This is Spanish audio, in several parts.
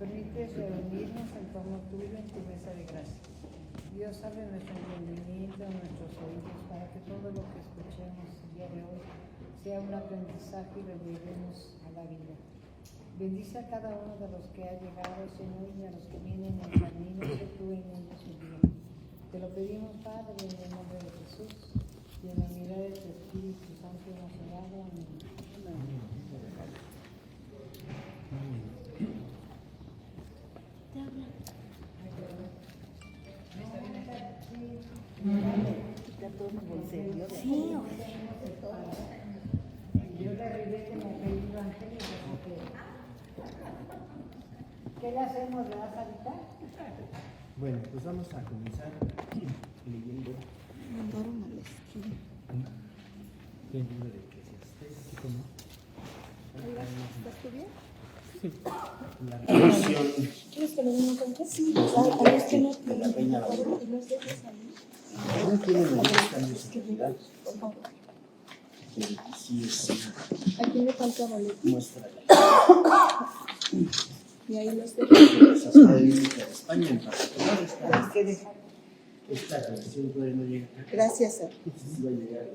permites reunirnos en torno tuyo en tu mesa de gracia. Dios abre nuestro entendimiento, nuestros oídos, para que todo lo que escuchemos el día de hoy sea un aprendizaje y lo llevemos a la vida. Bendice a cada uno de los que ha llegado, Señor, y a los que vienen en camino, que tú enmiendes su día. Te lo pedimos, Padre, en el nombre de Jesús, y en la unidad de tu Espíritu Santo hemos orado. Amén. Sí, yo le arreglé que me apellido Angélica, porque ¿qué le hacemos? ¿Le vas a evitar? Bueno, pues vamos a comenzar leyendo mandaron a la esquina. el libro de Eclesiastés. ¿Cómo? ¿Estás tú bien? La revisión ¿Quieres que le den un café? Sí, a ver, que no de la Reina Valera. los dejes ahí. No tiene mayores cambios en realidad, Por favor. pero sí es una ¿A quién le falta boleto? muestra Y ahí los de dejes. la Sociedad Bíblica de España en particular. Esta revisión todavía no llega acá. Gracias, sir. Sí va a llegar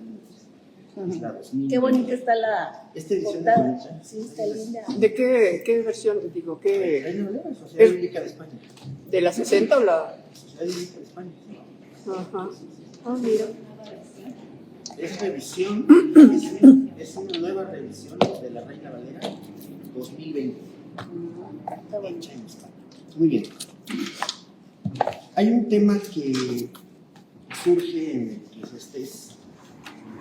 en la 2000. Qué bonita está la Esta edición es portada. bonita. Sí, está linda. ¿De qué versión? Digo, ¿qué? Reina Valera, Sociedad Bíblica de España. ¿De la 60 o la...? Sociedad Bíblica de España. Ajá. Ah, mira. Es revisión, es una nueva revisión de la Reina Valera 2020. Hecha en España. Muy bien. Hay un tema que surge en el Eclesiastés,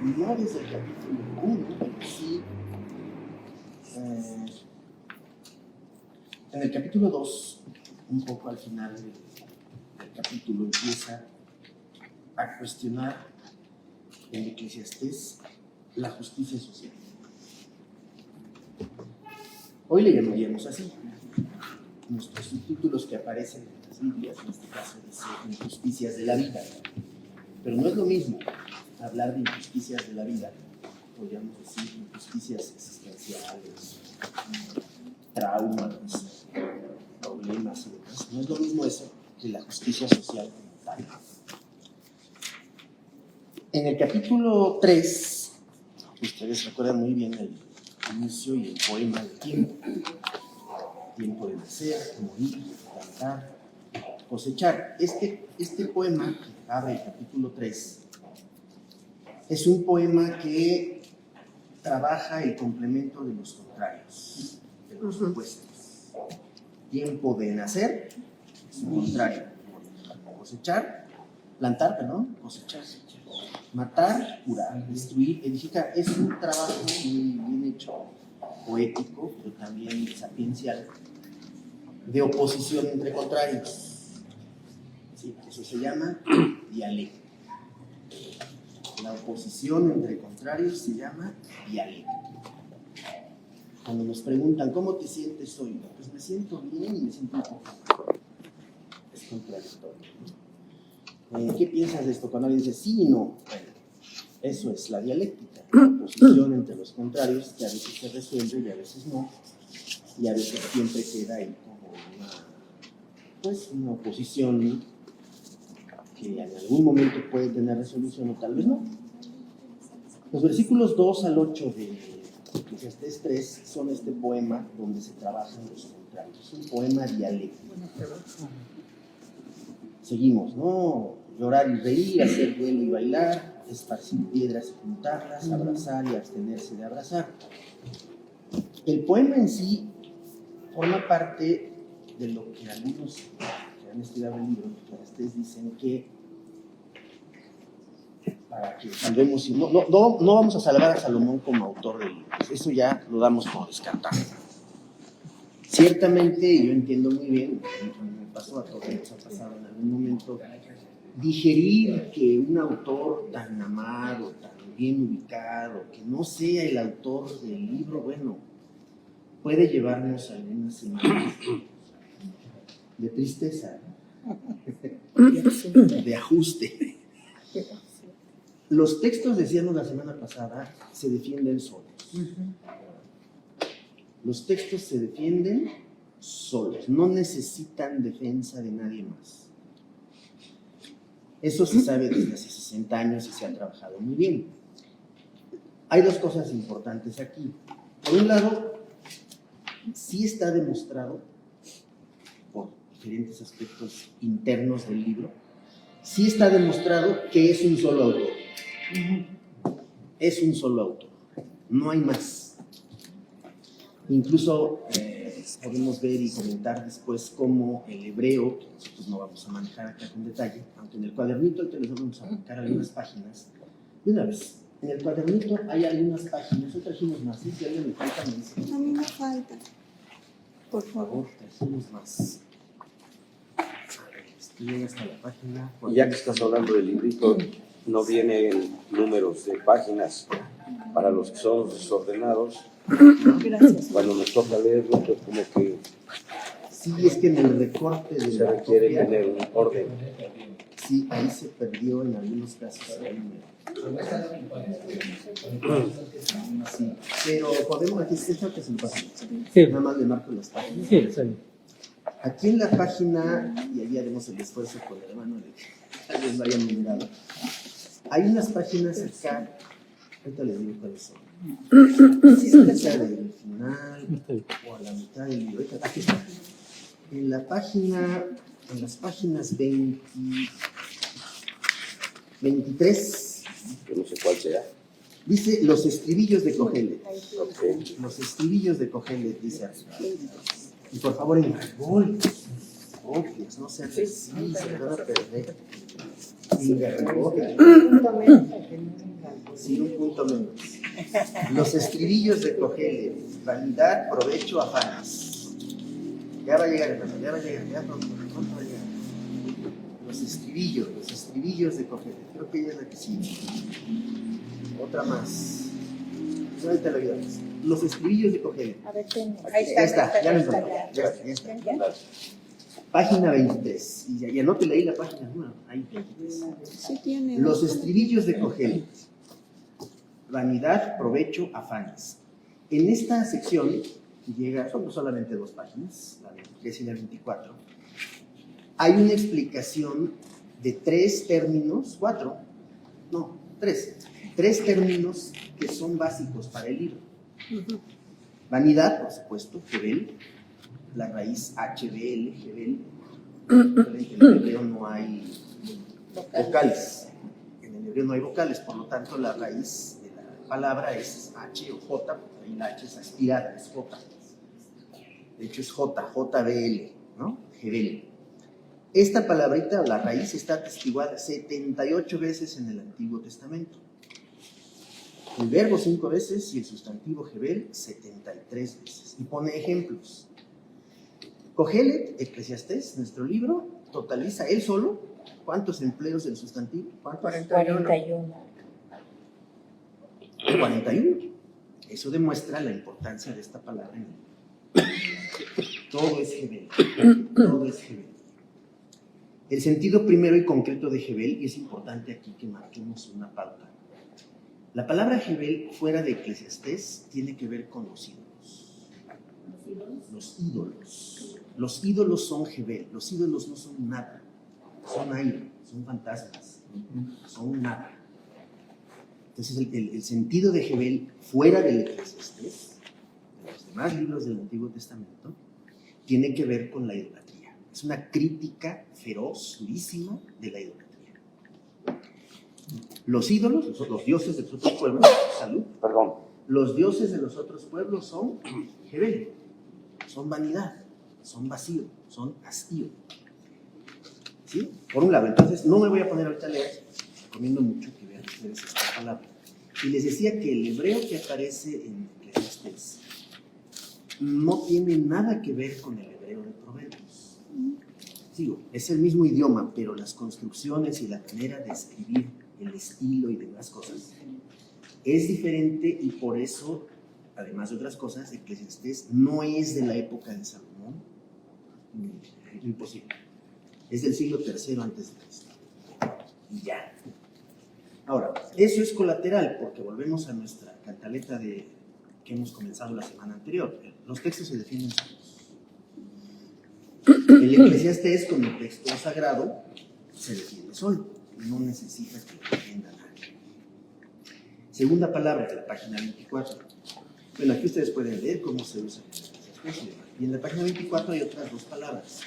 no desde el capítulo 1, pero sí en el capítulo 2, un poco al final del capítulo, empieza a cuestionar el Eclesiastés la justicia social. Hoy le llamaríamos así. Nuestros subtítulos que aparecen en las Biblias, en este caso dice injusticias de la vida. Pero no es lo mismo hablar de injusticias de la vida, podríamos decir injusticias existenciales, traumas, problemas y demás. No es lo mismo eso que la justicia social como tal. En el capítulo 3, ustedes recuerdan muy bien el inicio y el poema del tiempo. Tiempo de nacer, morir, plantar, cosechar. Este poema, que abre el capítulo 3, es un poema que trabaja el complemento de los contrarios, de los opuestos. Tiempo de nacer, su contrario. Cosechar, plantar, perdón, cosechar. Matar, curar, destruir, edificar. Es un trabajo muy bien hecho, poético, pero también sapiencial, de oposición entre contrarios. Sí, eso se llama dialéctica. La oposición entre contrarios se llama dialéctica. Cuando nos preguntan, ¿cómo te sientes hoy? Pues me siento bien y me siento un poco mal. Es contradictorio, ¿no? ¿Qué piensas de esto? Cuando alguien dice sí y no, bueno, eso es la dialéctica, la oposición entre los contrarios, que a veces se resuelve y a veces no, y a veces siempre queda ahí como una oposición, ¿no? Que en algún momento puede tener resolución o tal vez no. Los versículos 2 al 8 de Eclesiastés 3 son este poema donde se trabajan los contrarios. Es un poema dialéctico. Seguimos, ¿no? Llorar y reír, hacer duelo y bailar, esparcir piedras y juntarlas, abrazar y abstenerse de abrazar. El poema en sí forma parte de lo que algunos que han estudiado el libro, que ustedes dicen que para que salvemos, no vamos a salvar a Salomón como autor del libro, eso ya lo damos por descartado. Ciertamente, yo entiendo muy bien, me pasó a todos, nos ha pasado en algún momento, digerir que un autor tan amado, tan bien ubicado, que no sea el autor del libro, bueno, puede llevarnos algunas semanas de tristeza, de ajuste. Los textos, decíamos la semana pasada, se defienden solos. Los textos se defienden solos, no necesitan defensa de nadie más. Eso se sabe desde hace 60 años y se ha trabajado muy bien. Hay dos cosas importantes aquí. Por un lado, sí está demostrado, por diferentes aspectos internos del libro, sí está demostrado que es un solo autor. Es un solo autor, no hay más. Incluso podemos ver y comentar después cómo el hebreo, que nosotros no vamos a manejar acá con detalle, aunque en el cuadernito ahorita les vamos a marcar algunas páginas. De una vez, en el cuadernito hay algunas páginas, hoy trajimos más, ¿sí? Si alguien me falta, me dice. A mí me falta. Por favor. Trajimos más. A ver, estoy hasta la página. Y ya que estás hablando del librito, no vienen números de páginas para los que son desordenados. Gracias. Cuando nos toca leerlo, pues como que Sí, es que en el recorte de se la requiere copia, tener un orden. sí, ahí se perdió en algunos casos el número. Sí, pero podemos, aquí está que se lo pasa. Nada más le marco las páginas. Sí, está bien. Aquí en la página, y ahí haremos el esfuerzo con el hermano de que tal vez lo hayan numerado. Hay unas páginas acá, ahorita les digo cuáles son. Cerca del final o a la mitad del libro. Aquí está. En la página, en las páginas 23, Yo no sé cuál sea. dice los estribillos de Cogelet. Okay. Los estribillos de Cogelet, dice arriba. Y por favor, en regoles, no sean así, se van a perder. En regoles. Sí, un punto menos. Los estribillos de Cogelet, vanidad, provecho, afanes. Ya va a llegar, hermano, ya va a llegar, ya pronto va a llegar. Los estribillos de Cogelet. Creo que ella es la que sigue. Otra más. No, ahorita la olvidamos. Los estribillos de Cogelet. A ver, ten. Ya está, ya lo encontré. Ya está. Página 23. Y anótele ahí la página número. Ahí, 23. Sí tiene. Los estribillos de Cogelet. Vanidad, provecho, afanes. En esta sección, que llega, son solamente 2 páginas, la 23 y la 24, hay una explicación de 3 términos, 4, no, 3 términos que son básicos para el libro. Vanidad, por supuesto, Hebel, la raíz HBL, Hebel. En el hebreo no hay vocales. En el hebreo no hay vocales, por lo tanto la raíz de la palabra es H o J, porque ahí la H es aspirada, es J. De hecho es JBL, ¿no? Hebel. Esta palabrita, la raíz, está atestiguada 78 veces en el Antiguo Testamento. El verbo 5 veces y el sustantivo Hebel 73 veces. Y pone ejemplos. Cogelet, Eclesiastés, nuestro libro, totaliza él solo, ¿cuántos empleos del sustantivo? ¿Cuántos? 41. 41. Eso demuestra la importancia de esta palabra en el libro. Todo es Hebel. Todo es Hebel. El sentido primero y concreto de Hebel, y es importante aquí que marquemos una pauta. La palabra Hebel, fuera de Eclesiastés, tiene que ver con los ídolos. Los ídolos. Los ídolos son Hebel. Los ídolos no son nada. Son aire, son fantasmas, son nada. Entonces el sentido de Hebel, fuera del Eclesiastés, de los demás libros del Antiguo Testamento, tiene que ver con la idolatría. Es una crítica feroz, durísima de la idolatría. Los ídolos, los dioses de los otros pueblos, salud. Perdón. Los dioses de los otros pueblos son Hebel, son vanidad, son vacío, son hastío. ¿Sí? Por un lado, entonces no me voy a poner ahorita a leer, recomiendo mucho que vean ustedes esta palabra. Y les decía que el hebreo que aparece en Eclesiastés no tiene nada que ver con el hebreo de Proverbios. Digo, es el mismo idioma, pero las construcciones y la manera de escribir, el estilo y demás cosas, es diferente y por eso, además de otras cosas, Eclesiastés no es de la época de Salomón. Imposible. Es del siglo III antes de Cristo. Y ya. Ahora, eso es colateral, porque volvemos a nuestra cantaleta que hemos comenzado la semana anterior. Los textos se defienden solos. El Eclesiastés, como texto sagrado, se defiende solo, no necesita que lo defienda nadie. Segunda palabra de la página 24. Bueno, aquí ustedes pueden leer cómo se usa el Eclesiastés. Y en la página 24 hay otras dos palabras.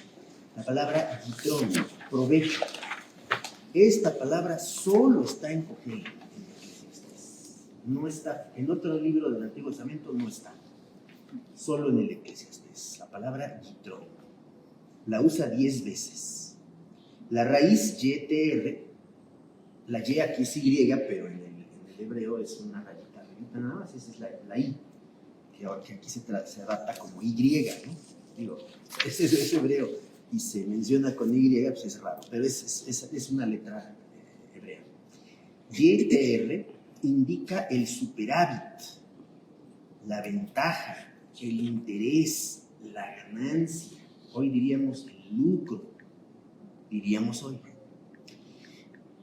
La palabra yitrón, provecho. Esta palabra solo está en Cogelet, en el Eclesiastés. No está, en otro libro del Antiguo Testamento no está. Solo en el Eclesiastés. La palabra yitrón. La usa 10 veces. La raíz YTR, la Y aquí es Y, pero en el hebreo es una rayita, nada más, esa es la I, que aquí se adapta como Y, ¿no? Digo, es hebreo y se menciona con Y, pues es raro, pero es una letra hebrea. YTR indica el superávit, la ventaja, el interés, la ganancia. Hoy diríamos el lucro, diríamos hoy.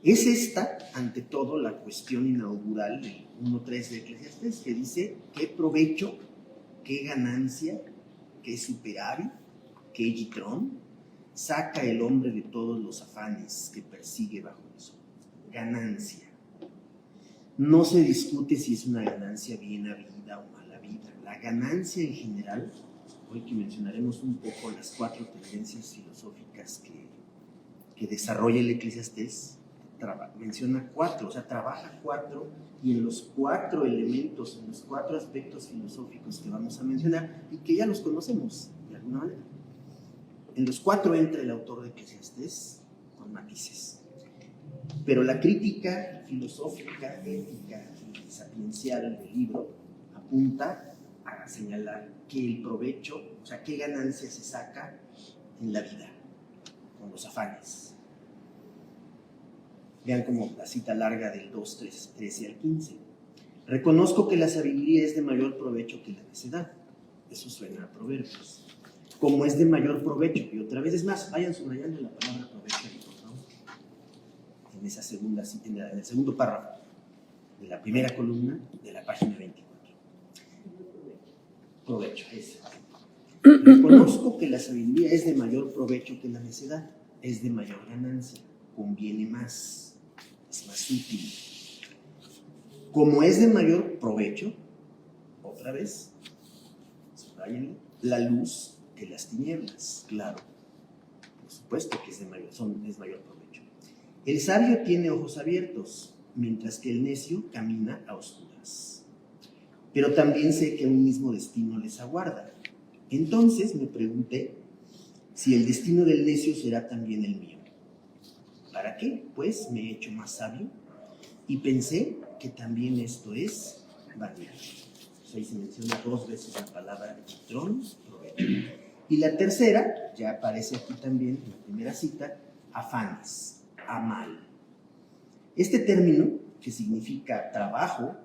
Es esta, ante todo, la cuestión inaugural del 1.3 de Eclesiastés, que dice qué provecho, qué ganancia, qué superávit, qué yitrón saca el hombre de todos los afanes que persigue bajo el sol. Ganancia. No se discute si es una ganancia bien habida o mal habida. La ganancia en general, hoy que mencionaremos un poco las 4 tendencias filosóficas que desarrolla el Eclesiastés, menciona 4, o sea, trabaja 4, y en los 4 elementos, en los 4 aspectos filosóficos que vamos a mencionar y que ya los conocemos de alguna manera. En los 4 entra el autor de Eclesiastés con matices. Pero la crítica filosófica, ética y sapiencial del libro apunta a señalar que el provecho, o sea, qué ganancia se saca en la vida, con los afanes. Vean como la cita larga del 2:13 al 15. Reconozco que la sabiduría es de mayor provecho que la necedad. Eso suena a Proverbios. Como es de mayor provecho, y otra vez es más, vayan subrayando la palabra provecho ahí, por favor. En esa segunda cita, en el segundo párrafo de la primera columna de la página 24. Provecho, ese. Reconozco que la sabiduría es de mayor provecho que la necedad, es de mayor ganancia, conviene más, es más útil. Como es de mayor provecho, otra vez, subrayenlo, la luz que las tinieblas, claro, por supuesto que es mayor provecho. El sabio tiene ojos abiertos, mientras que el necio camina a oscuras. Pero también sé que un mismo destino les aguarda. Entonces me pregunté si el destino del necio será también el mío. ¿Para qué? Pues me he hecho más sabio y pensé que también esto es vanidad. Ahí se menciona 2 veces la palabra yitrón, provecho. Y la tercera, ya aparece aquí también en la primera cita, afanes, amal. Este término, que significa trabajo,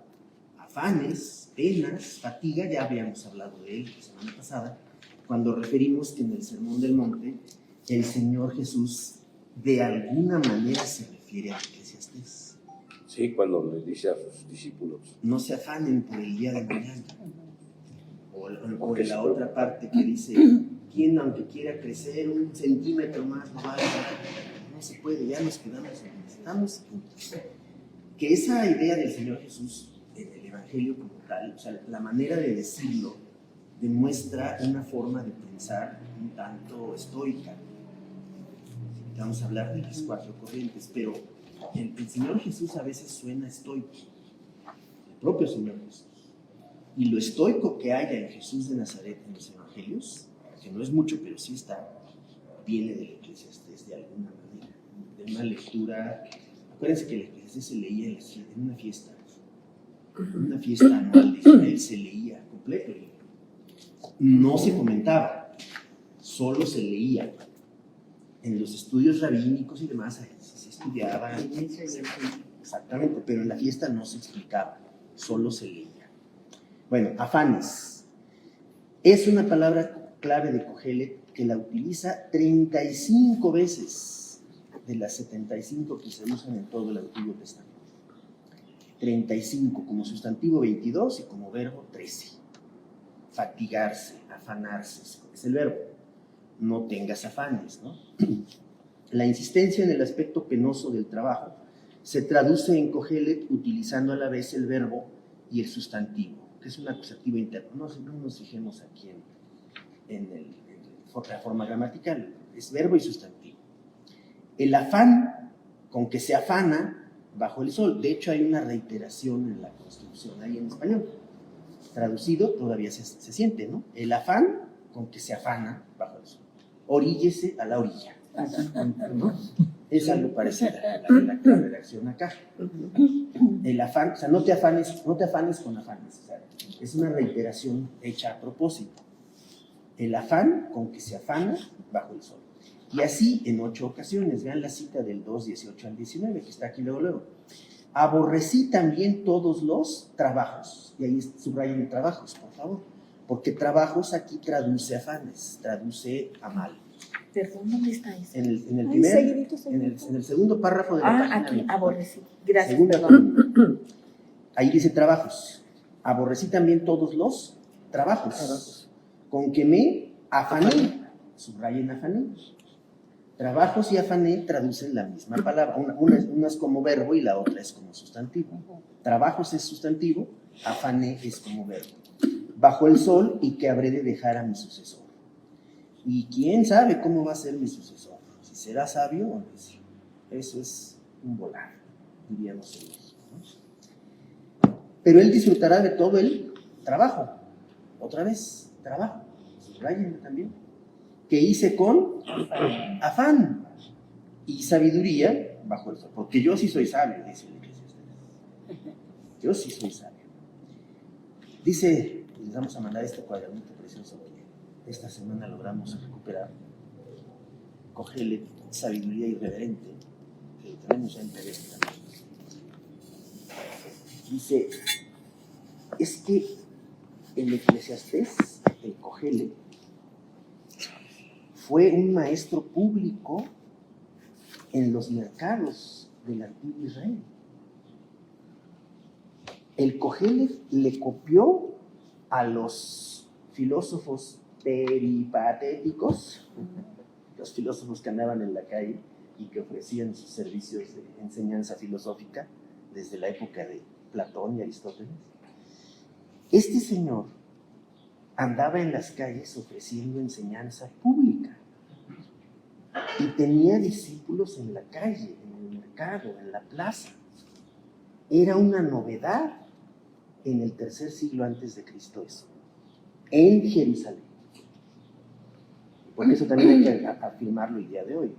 afanes, penas, fatiga, ya habíamos hablado de él la semana pasada, cuando referimos que en el Sermón del Monte el Señor Jesús de alguna manera se refiere a Eclesiastés. Sí, cuando le dice a sus discípulos. No se afanen por el día de mañana. O la otra parte que dice, ¿quién aunque quiera crecer 1 centímetro más no va a lograr? No se puede, ya nos quedamos donde estamos. Que esa idea del Señor Jesús en el Evangelio como tal, o sea, la manera de decirlo, demuestra una forma de pensar un tanto estoica. Vamos a hablar de las 4 corrientes, pero el Señor Jesús a veces suena estoico, el propio Señor Jesús. Y lo estoico que haya en Jesús de Nazaret en los evangelios, que no es mucho, pero sí está, viene del Eclesiastés de alguna manera, de una lectura. Acuérdense que el Eclesiastés se leía en una fiesta anual de Israel, se leía completo el libro. No se comentaba, solo se leía. En los estudios rabínicos y demás se estudiaba, exactamente, pero en la fiesta no se explicaba, solo se leía. Bueno, afanes. Es una palabra clave de Cogelet que la utiliza 35 veces de las 75 que se usan en todo el Antiguo Testamento. 35 como sustantivo 22 y como verbo 13. Fatigarse, afanarse, es el verbo. no tengas afanes, ¿no? La insistencia en el aspecto penoso del trabajo se traduce en Kohelet utilizando a la vez el verbo y el sustantivo, que es un acusativo interno. No nos fijemos aquí en la forma gramatical, es verbo y sustantivo. El afán con que se afana bajo el sol, de hecho hay una reiteración en la construcción ahí en español, traducido todavía se siente, ¿no? El afán con que se afana bajo el sol, oríllese a la orilla, ¿no? Es algo parecido a la redacción acá. El afán, o sea, no te afanes con afanes, o sea, es una reiteración hecha a propósito. El afán con que se afana bajo el sol. Y así en 8 ocasiones. Vean la cita del 2, 18 al 19, que está aquí luego. Aborrecí también todos los trabajos. Y ahí subrayen trabajos, por favor. Porque trabajos aquí traduce afanes, traduce a mal. Perdón, ¿dónde está eso? En el Ay, primer, seguidito. en el segundo párrafo de la página. Aquí, aborrecí. Gracias, Segunda perdón. columna. Ahí dice trabajos. Aborrecí también todos los trabajos. Con que me afané. Subrayen afané. Trabajos y afané traducen la misma palabra. Una es como verbo y la otra es como sustantivo. Trabajos es sustantivo, afané es como verbo. Bajo el sol y que habré de dejar a mi sucesor. Y quién sabe cómo va a ser mi sucesor. Si será sabio o necio. Eso es un volar, diríamos en México, ¿no? Pero él disfrutará de todo el trabajo. Otra vez, trabajo. Subrayen también. Que hice con afán y sabiduría bajo el sol. Porque yo sí soy sabio, dice el Eclesiastés. Yo sí soy sabio. Dice, les vamos a mandar este cuadernito precioso que esta semana logramos recuperar. Kohelet, sabiduría irreverente, que tenemos en PDF también. Dice, es que el Eclesiastés, el Kohelet, fue un maestro público en los mercados del antiguo Israel. El Kohelet le copió a los filósofos peripatéticos, los filósofos que andaban en la calle y que ofrecían sus servicios de enseñanza filosófica desde la época de Platón y Aristóteles. Este señor andaba en las calles ofreciendo enseñanza pública y tenía discípulos en la calle, en el mercado, en la plaza. Era una novedad en el 3er siglo antes de Cristo eso, en Jerusalén. Porque eso también hay que afirmarlo el día de hoy.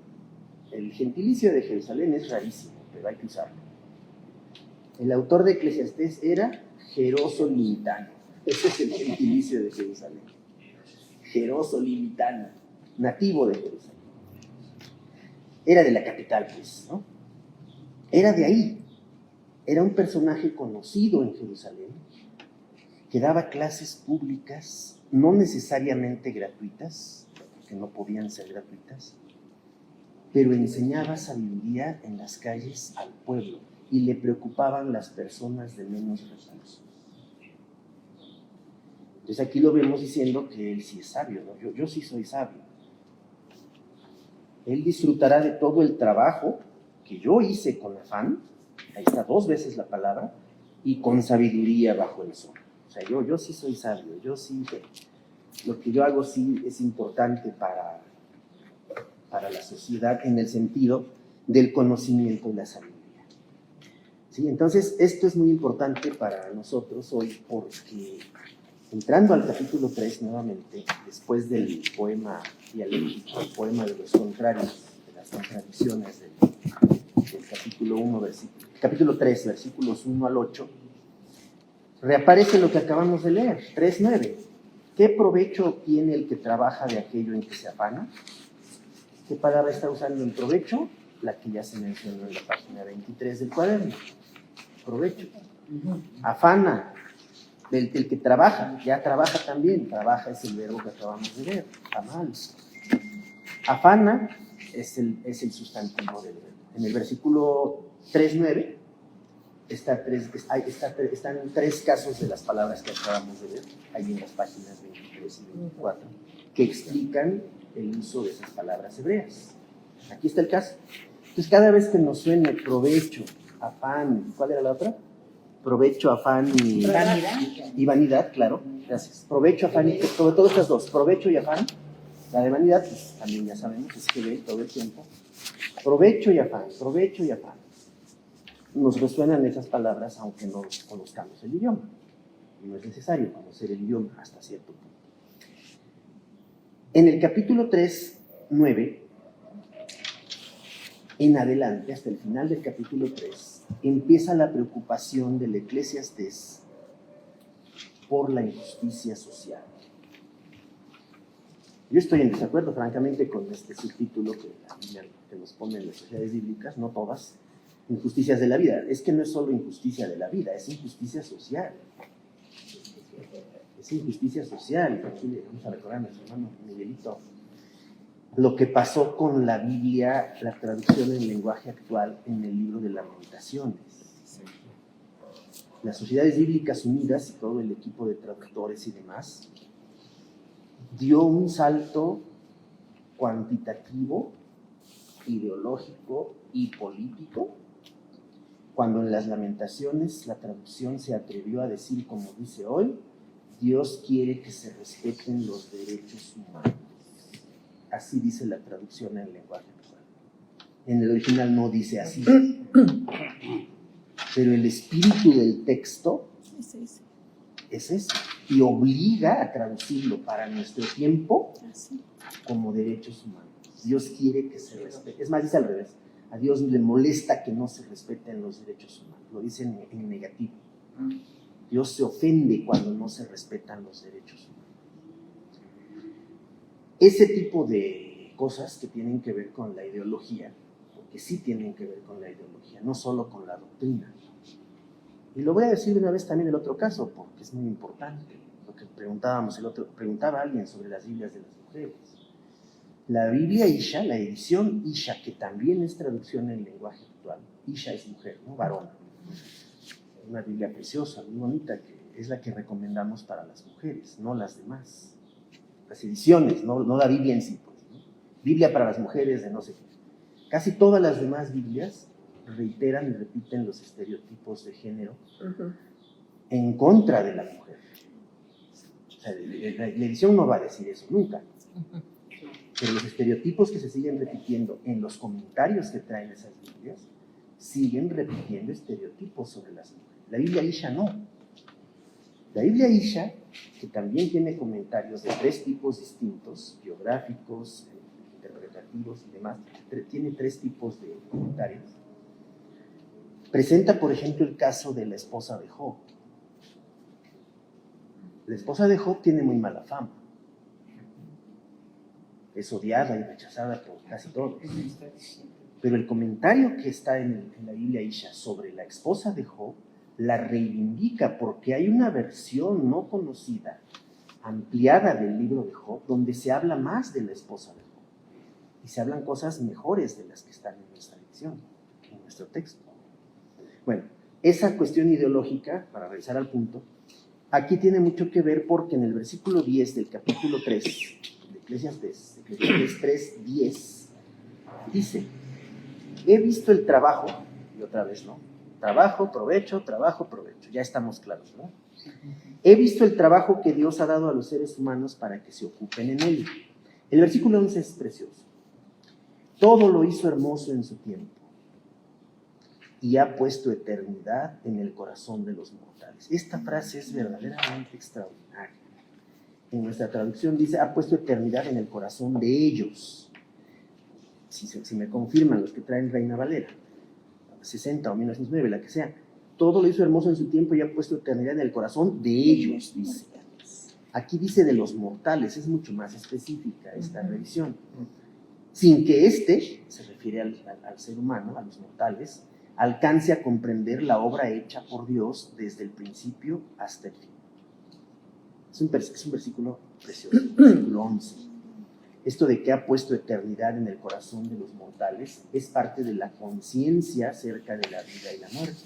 El gentilicio de Jerusalén es rarísimo, pero hay que usarlo. El autor de Eclesiastés era Jerosolimitano. Ese es el gentilicio de Jerusalén. Jerosolimitano, nativo de Jerusalén. Era de la capital, pues, ¿no? Era de ahí. Era un personaje conocido en Jerusalén que daba clases públicas, no necesariamente gratuitas, porque no podían ser gratuitas, pero enseñaba sabiduría en las calles al pueblo y le preocupaban las personas de menos recursos. Entonces aquí lo vemos diciendo que él sí es sabio, ¿no? Yo sí soy sabio. Él disfrutará de todo el trabajo que yo hice con afán, ahí está 2 veces la palabra, y con sabiduría bajo el sol. O sea, yo sí soy sabio, yo sí, lo que yo hago sí es importante para la sociedad en el sentido del conocimiento y la sabiduría. ¿Sí? Entonces, esto es muy importante para nosotros hoy porque entrando al capítulo 3 nuevamente, después del poema dialéctico, el poema de los contrarios, de las contradicciones del capítulo 3, versículos 1 al 8, reaparece lo que acabamos de leer, 3:9. ¿Qué provecho obtiene el que trabaja de aquello en que se afana? ¿Qué palabra está usando en provecho? La que ya se mencionó en la página 23 del cuaderno. Provecho. Afana. El que trabaja, ya trabaja también. Trabaja es el verbo que acabamos de ver. Amal. Afana es el sustantivo del verbo. En el versículo 3:9 están 3 casos de las palabras que acabamos de ver, ahí en las páginas 23 y 24, que explican el uso de esas palabras hebreas. Aquí está el caso. Entonces, cada vez que nos suene provecho, afán, ¿cuál era la otra? Provecho, afán y vanidad, claro, gracias. Provecho, afán y sobre todo estas dos, provecho y afán. La de vanidad, pues también ya sabemos, es que ve todo el tiempo. Provecho y afán, provecho y afán. Nos resuenan esas palabras aunque no conozcamos el idioma. Y no es necesario conocer el idioma hasta cierto punto. En el capítulo 3, 9, en adelante, hasta el final del capítulo 3, empieza la preocupación del Eclesiastés por la injusticia social. Yo estoy en desacuerdo, francamente, con este subtítulo que nos ponen las sociedades bíblicas, no todas, injusticias de la vida. Es que no es solo injusticia de la vida, es injusticia social. Es injusticia social. Aquí le vamos a recordar a nuestro hermano Miguelito lo que pasó con la Biblia, la traducción en lenguaje actual en el libro de Lamentaciones. Las sociedades bíblicas unidas y todo el equipo de traductores y demás dio un salto cuantitativo, ideológico y político cuando en las Lamentaciones la traducción se atrevió a decir, como dice hoy, Dios quiere que se respeten los derechos humanos. Así dice la traducción en el lenguaje actual. En el original no dice así. Pero el espíritu del texto es ese. Y obliga a traducirlo para nuestro tiempo como derechos humanos. Dios quiere que se respete. Es más, dice al revés. A Dios le molesta que no se respeten los derechos humanos. Lo dice en negativo. Dios se ofende cuando no se respetan los derechos humanos. Ese tipo de cosas que tienen que ver con la ideología, porque sí tienen que ver con la ideología, no solo con la doctrina. Y lo voy a decir de una vez también el otro caso, porque es muy importante. Lo que preguntaba alguien sobre las Biblias de las mujeres. La Biblia Isha, la edición Isha, que también es traducción en lenguaje actual, Isha es mujer, ¿no? Varón. Una Biblia preciosa, muy bonita, que es la que recomendamos para las mujeres, no las demás. Las ediciones, no la Biblia en sí, pues, ¿no? Biblia para las mujeres de no sé qué. Casi todas las demás Biblias reiteran y repiten los estereotipos de género en contra de la mujer. O sea, la edición no va a decir eso nunca. Pero los estereotipos que se siguen repitiendo en los comentarios que traen esas Biblias siguen repitiendo estereotipos sobre las mujeres. La Biblia Isha no. La Biblia Isha, que también tiene comentarios de 3 tipos distintos, biográficos, interpretativos y demás, tiene 3 tipos de comentarios. Presenta, por ejemplo, el caso de la esposa de Job. La esposa de Job tiene muy mala fama. Es odiada y rechazada por casi todos. Pero el comentario que está en la Biblia Isha sobre la esposa de Job la reivindica porque hay una versión no conocida, ampliada del libro de Job, donde se habla más de la esposa de Job. Y se hablan cosas mejores de las que están en nuestra edición, en nuestro texto. Bueno, esa cuestión ideológica, para regresar al punto, aquí tiene mucho que ver porque en el versículo 10 del capítulo 3 de Eclesiastés 3:10, dice, he visto el trabajo, y otra vez, ¿no? Trabajo, provecho, ya estamos claros, ¿no? He visto el trabajo que Dios ha dado a los seres humanos para que se ocupen en él. El versículo 11 es precioso. Todo lo hizo hermoso en su tiempo y ha puesto eternidad en el corazón de los mortales. Esta frase es verdaderamente extraordinaria. En nuestra traducción dice, ha puesto eternidad en el corazón de ellos. Si me confirman los que traen Reina Valera, 60 o 1909, la que sea, todo lo hizo hermoso en su tiempo y ha puesto eternidad en el corazón de ellos, dice. Aquí dice de los mortales, es mucho más específica esta revisión. Sin que se refiere al ser humano, a los mortales, alcance a comprender la obra hecha por Dios desde el principio hasta el fin. Es un versículo precioso, versículo 11. Esto de que ha puesto eternidad en el corazón de los mortales es parte de la conciencia acerca de la vida y la muerte,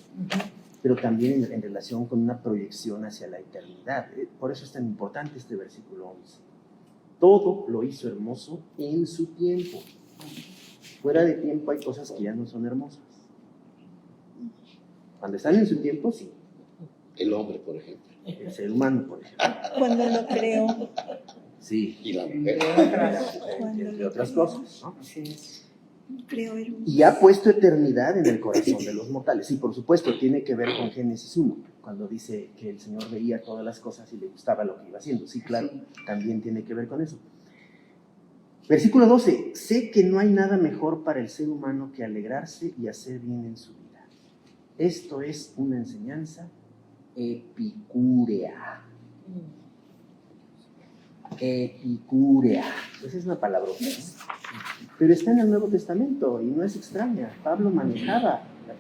pero también en relación con una proyección hacia la eternidad. Por eso es tan importante este versículo 11. Todo lo hizo hermoso en su tiempo. Fuera de tiempo hay cosas que ya no son hermosas. Cuando están en su tiempo, sí. El hombre, por ejemplo. El ser humano, por ejemplo. Cuando lo creo. Sí, Y la mujer. entre otras cosas, ¿no? Creo hermoso. Y ha puesto eternidad en el corazón de los mortales. Y por supuesto, tiene que ver con Génesis 1, cuando dice que el Señor veía todas las cosas y le gustaba lo que iba haciendo. Sí, claro, también tiene que ver con eso. Versículo 12. Sé que no hay nada mejor para el ser humano que alegrarse y hacer bien en su vida. Esto es una enseñanza epicúrea. Epicúrea. Esa es una palabrota, ¿no? Pero está en el Nuevo Testamento y no es extraña. Pablo manejaba la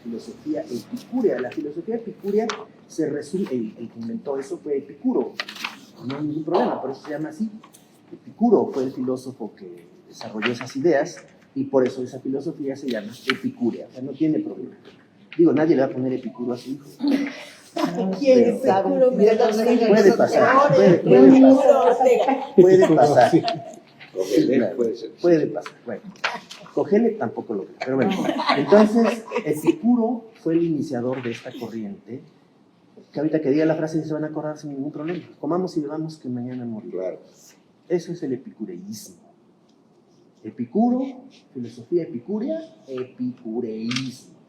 filosofía epicúrea. La filosofía epicúrea se resume, el que inventó eso fue Epicuro. No hay ningún problema, por eso se llama así. Epicuro fue el filósofo que desarrolló esas ideas y por eso esa filosofía se llama epicúrea. O sea, no tiene problema. Digo, nadie le va a poner Epicuro a su hijo. ¿Quién Pero sabe? puede pasar, puede pasar. Cogelet puede ser. Puede pasar. Bueno, Cogelet tampoco lo creo, pero bueno. Entonces, Epicuro fue el iniciador de esta corriente, que ahorita que diga la frase se van a acordar sin ningún problema. Comamos y bebamos que mañana moriremos. Claro. Eso es el epicureísmo. Epicuro, filosofía epicúrea, epicureísmo.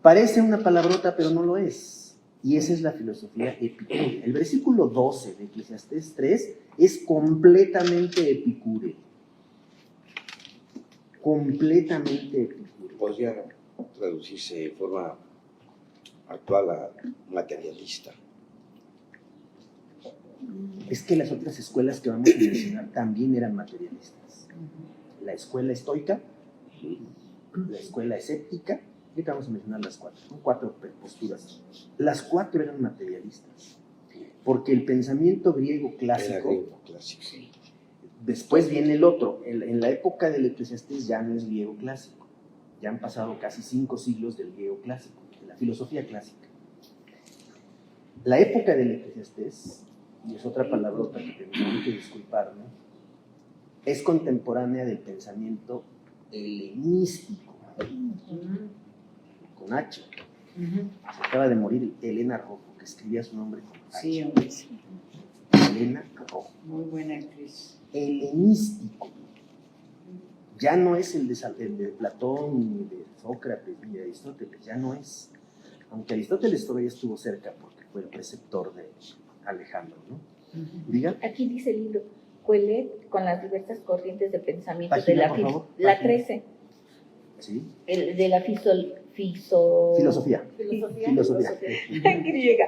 Parece una palabrota, pero no lo es. Y esa es la filosofía epicúrea. El versículo 12 de Eclesiastés 3 es completamente epicúreo. Completamente epicúreo. Podría traducirse de forma actual a materialista. Es que las otras escuelas que vamos a mencionar también eran materialistas. La escuela estoica, la escuela escéptica, ahorita vamos a mencionar las cuatro, son 4 posturas. Las 4 eran materialistas, porque el pensamiento griego Era clásico, griego clásico. después viene el otro. En la época del Eclesiastés ya no es griego clásico, ya han pasado casi 5 siglos del griego clásico, de la filosofía clásica. La época del Eclesiastés, y es otra palabrota que tendrán que disculparme, es contemporánea del pensamiento helenístico, con H. Se acaba de morir Elena Rojo, que escribía su nombre con H. Sí, hombre, sí. Elena Rojo. Muy buena actriz. Helenístico. Ya no es el de Platón, ni de Sócrates, ni de Aristóteles, ya no es. Aunque Aristóteles todavía estuvo cerca porque fue el preceptor de Alejandro, ¿no? Diga. Aquí dice el libro, Coelet con las diversas corrientes de pensamiento Página, de la, por favor, la página. 13, Sí. de la Filosofía. filosofía griega,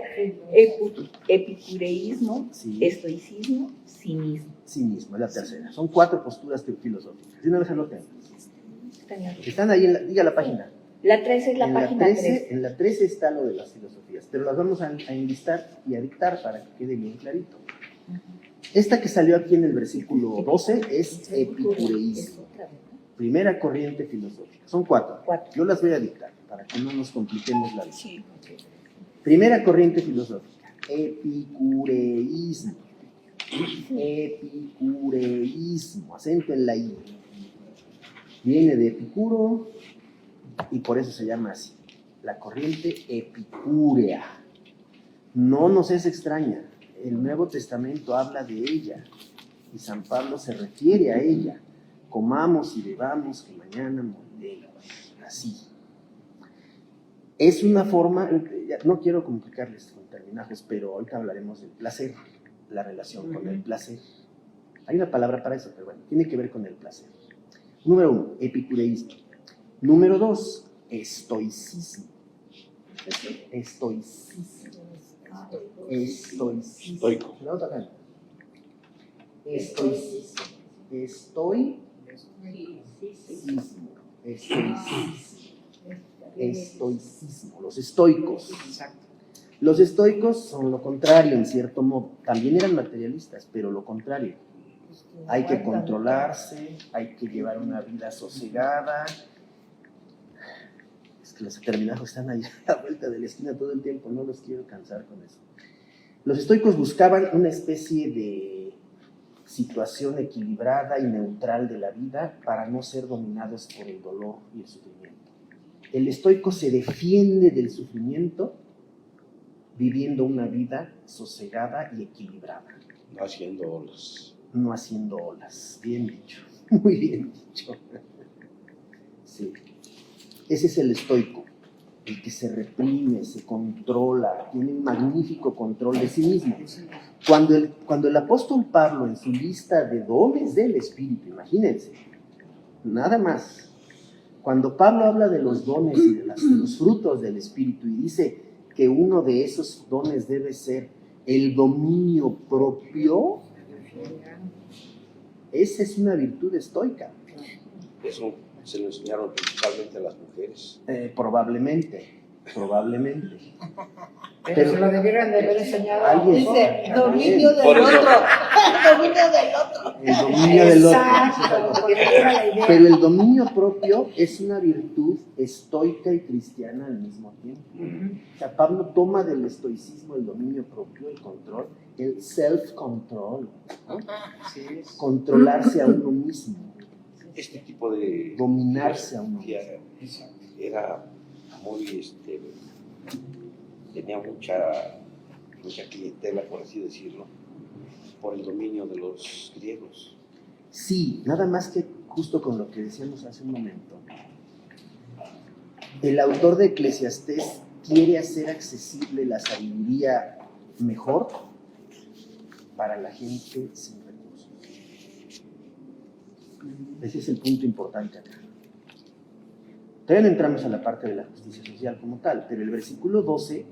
epicureísmo, Sí. estoicismo, cinismo. Cinismo, es la tercera. Son 4 posturas filosóficas. Si no las anoten. Están Están ahí, diga la página. La 13 es la En página 3. En la 13 está lo de las filosofías, pero las vamos a enlistar y a dictar para que quede bien clarito. Esta que salió aquí en el versículo 12 es epicureísmo. Primera corriente filosófica. Son 4. Yo las voy a dictar para que no nos compliquemos la vida. Sí. Primera corriente filosófica, epicureísmo. Epicureísmo, acento en la I. Viene de Epicuro y por eso se llama así, la corriente epicúrea. No nos es extraña, el Nuevo Testamento habla de ella y San Pablo se refiere a ella. Comamos y bebamos que mañana moriremos. Así. Es una forma, no quiero complicarles con terminajos, pero ahorita hablaremos del placer, la relación con el placer. Hay una palabra para eso, pero bueno, tiene que ver con el placer. Número 1, epicureísmo. Número 2, estoicismo. Estoicismo. Estoicismo. Estoico. La otra acá. Estoicismo. Estoicismo. Estoicismo. Los estoicos. Exacto. Los estoicos son lo contrario, en cierto modo. También eran materialistas, pero lo contrario. Hay que controlarse, hay que llevar una vida sosegada. Es que los terminajos están ahí a la vuelta de la esquina todo el tiempo, no los quiero cansar con eso. Los estoicos buscaban una especie de situación equilibrada y neutral de la vida para no ser dominados por el dolor y el sufrimiento. El estoico se defiende del sufrimiento viviendo una vida sosegada y equilibrada. No haciendo olas. No haciendo olas. Bien dicho. Muy bien dicho. Sí. Ese es el estoico, el que se reprime, se controla, tiene un magnífico control de sí mismo. Cuando el apóstol Pablo, en su lista de dones del Espíritu, imagínense, nada más, cuando Pablo habla de los dones y de los frutos del Espíritu y dice que uno de esos dones debe ser el dominio propio, esa es una virtud estoica. Eso se lo enseñaron principalmente a las mujeres. Probablemente. Pero se lo debieron de haber enseñado. Alguien- Dice, Dominio del Por eso. otro. Dominio del otro. El dominio del otro. Exacto, porque esa era la idea. Pero el dominio propio es una virtud estoica y cristiana al mismo tiempo. O sea, Pablo toma del estoicismo el dominio propio, el control, el self-control, ¿no? Controlarse a uno mismo, Este tipo de dominarse a uno filosofía mismo. era muy, tenía mucha clientela, por así decirlo, por el dominio de los griegos. Sí, nada más que justo con lo que decíamos hace un momento. El autor de Eclesiastés quiere hacer accesible la sabiduría mejor para la gente sin recursos. Ese es el punto importante acá. Todavía no entramos a la parte de la justicia social como tal, pero el versículo 12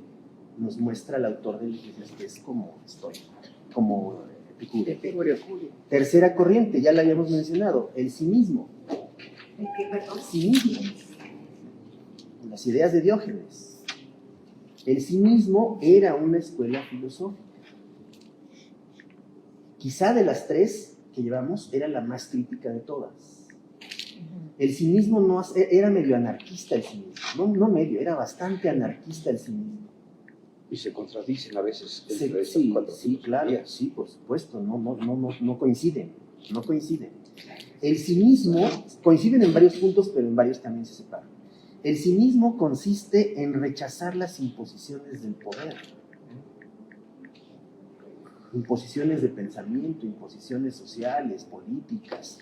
nos muestra al autor del Eclesiastés como estoico, como epicúreo. Tercera corriente, ya la habíamos mencionado, el cinismo. Cinismo. Las ideas de Diógenes. El cinismo era una escuela filosófica. Quizá de las tres que llevamos era la más crítica de todas. El cinismo no era medio anarquista, el cinismo, no medio, era bastante anarquista el cinismo. Y se contradicen a veces Sí, entre estas cuatro claro, filosofías. sí, por supuesto, no coinciden. El cinismo coinciden en varios puntos, pero en varios también se separan. El cinismo consiste en rechazar las imposiciones del poder. Imposiciones de pensamiento, imposiciones sociales, políticas,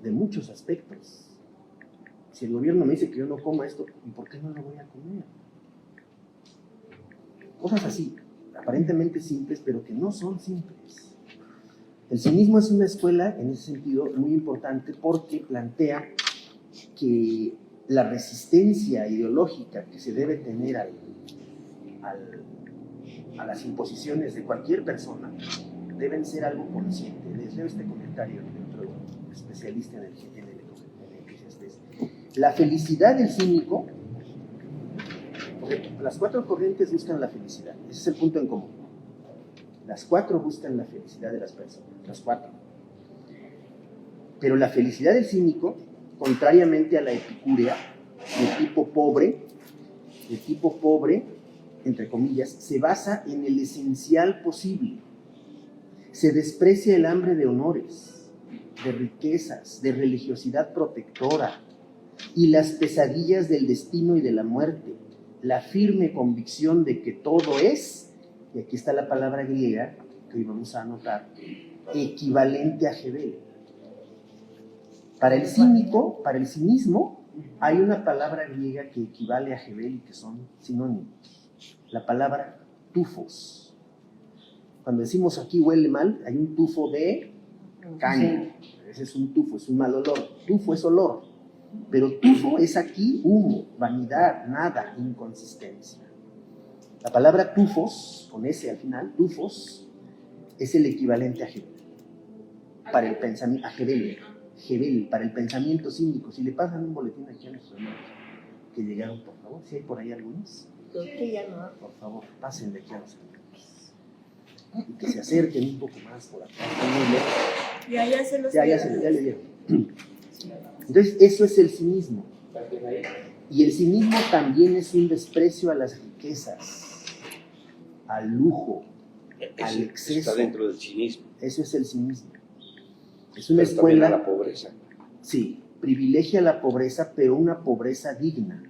de muchos aspectos. Si el gobierno me dice que yo no coma esto, ¿y por qué no lo voy a comer? Cosas así, aparentemente simples, pero que no son simples. El cinismo es una escuela, en ese sentido, muy importante porque plantea que la resistencia ideológica que se debe tener a las imposiciones de cualquier persona deben ser algo consciente. Les leo este comentario de otro especialista en el Eclesiastés. La felicidad del cínico, porque las cuatro corrientes buscan la felicidad, ese es el punto en común. Las cuatro buscan la felicidad de las personas, las cuatro. Pero la felicidad del cínico, contrariamente a la epicúrea, de tipo pobre, entre comillas, se basa en el esencial posible. Se desprecia el hambre de honores, de riquezas, de religiosidad protectora y las pesadillas del destino y de la muerte. La firme convicción de que todo es, y aquí está la palabra griega que hoy vamos a anotar, equivalente a Hebel. Para el cinismo, hay una palabra griega que equivale a Hebel y que son sinónimos. La palabra tufos. Cuando decimos aquí huele mal, hay un tufo de caña. Ese es un tufo, es un mal olor. Tufo es olor. Pero tufo es aquí humo, vanidad, nada, inconsistencia. La palabra tufos, con ese al final, tufos, es el equivalente a Hebel. Para el pensamiento, a Hebel, para el pensamiento cínico. Si le pasan un boletín aquí a nuestros hermanos que llegaron, por favor, si hay por ahí algunos, por favor, pasen de aquí a los hermanos y que se acerquen un poco más por acá. Ya le dieron. Entonces, eso es el cinismo. Y el cinismo también es un desprecio a las riquezas, al lujo, al exceso. Está dentro del cinismo. Eso es el cinismo. Es una Pero también a escuela, la pobreza. sí, privilegia la pobreza, pero una pobreza digna.